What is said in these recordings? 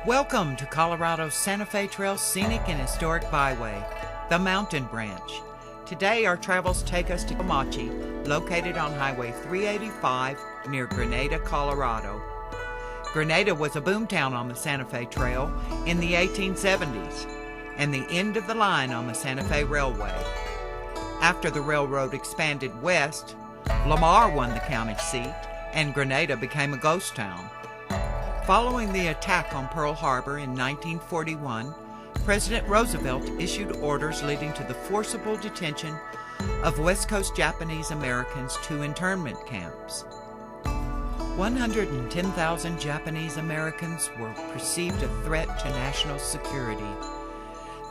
Welcome to Colorado's Santa Fe Trail Scenic and Historic Byway, the Mountain Branch. Today our travels take us to Comanche, located on Highway 385 near Grenada, Colorado. Grenada was a boomtown on the Santa Fe Trail in the 1870s and the end of the line on the Santa Fe Railway. After the railroad expanded west, Lamar won the county seat and Grenada became a ghost town. Following the attack on Pearl Harbor in 1941, President Roosevelt issued orders leading to the forcible detention of West Coast Japanese Americans to internment camps. 110,000 Japanese Americans were perceived a threat to national security.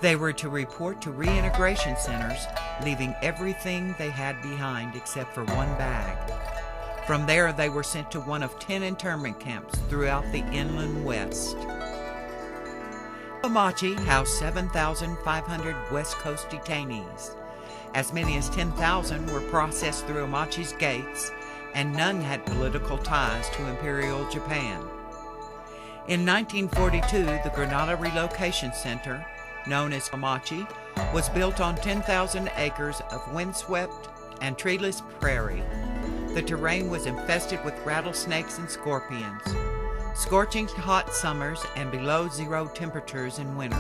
They were to report to reintegration centers, leaving everything they had behind except for one bag. From there, they were sent to one of 10 internment camps throughout the inland west. Comanche housed 7,500 West Coast detainees. As many as 10,000 were processed through Amache's gates, and none had political ties to Imperial Japan. In 1942, the Grenada Relocation Center, known as Comanche, was built on 10,000 acres of windswept and treeless prairie. The terrain was infested with rattlesnakes and scorpions, scorching hot summers and below-zero temperatures in winter.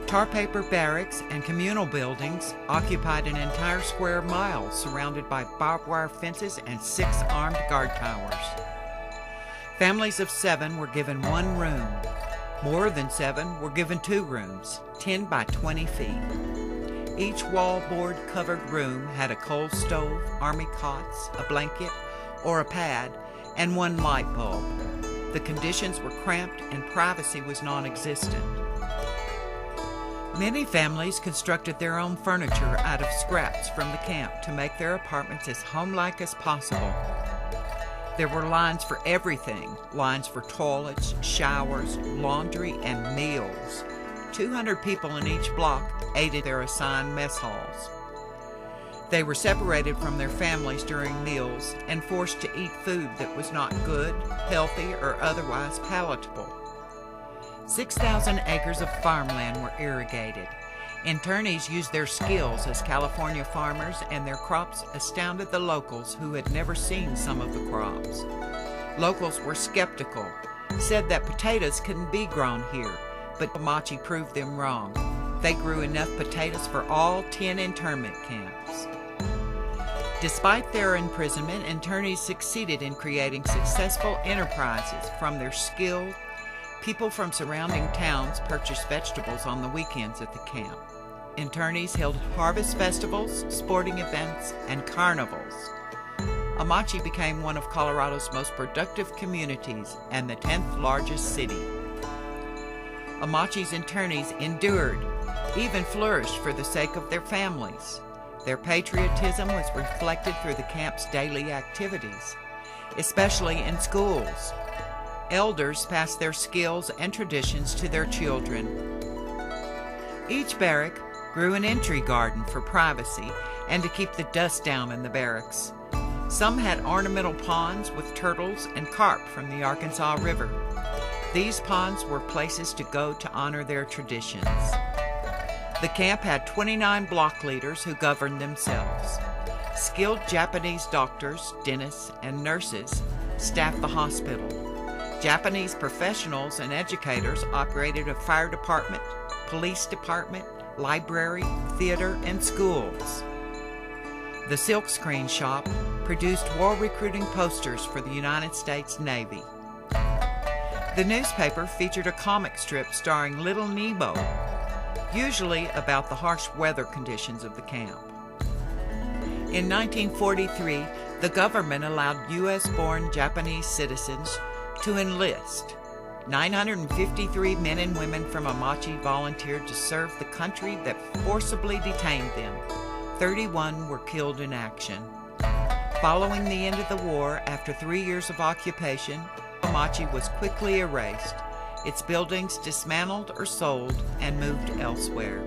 Tar paper barracks and communal buildings occupied an entire square mile surrounded by barbed wire fences and 6 armed guard towers. Families of 7 were given 1 room. More than 7 were given 2 rooms, 10 by 20 feet. Each wallboard-covered room had a coal stove, army cots, a blanket, or a pad, and 1 light bulb. The conditions were cramped and privacy was non-existent. Many families constructed their own furniture out of scraps from the camp to make their apartments as homelike as possible. There were lines for everything, lines for toilets, showers, laundry, and meals. 200 people in each block ate at their assigned mess halls. They were separated from their families during meals and forced to eat food that was not good, healthy, or otherwise palatable. 6,000 acres of farmland were irrigated. Internees used their skills as California farmers, and their crops astounded the locals who had never seen some of the crops. Locals were skeptical, said that potatoes couldn't be grown here, but Comanche proved them wrong. They grew enough potatoes for all 10 internment camps. Despite their imprisonment, internees succeeded in creating successful enterprises from their skill. People from surrounding towns purchased vegetables on the weekends at the camp. Internees held harvest festivals, sporting events, and carnivals. Amache became one of Colorado's most productive communities and the 10th largest city. Amache's internees endured, even flourished for the sake of their families. Their patriotism was reflected through the camp's daily activities, especially in schools. Elders passed their skills and traditions to their children. Each barrack grew an entry garden for privacy and to keep the dust down in the barracks. Some had ornamental ponds with turtles and carp from the Arkansas River. These ponds were places to go to honor their traditions. The camp had 29 block leaders who governed themselves. Skilled Japanese doctors, dentists, and nurses staffed the hospital. Japanese professionals and educators operated a fire department, police department, library, theater, and schools. The silkscreen shop produced war recruiting posters for the United States Navy. The newspaper featured a comic strip starring Little Nemo, usually about the harsh weather conditions of the camp. In 1943, the government allowed U.S.-born Japanese citizens to enlist. 953 men and women from Amache volunteered to serve the country that forcibly detained them. 31 were killed in action. Following the end of the war, after 3 years of occupation, Amache was quickly erased, its buildings dismantled or sold and moved elsewhere.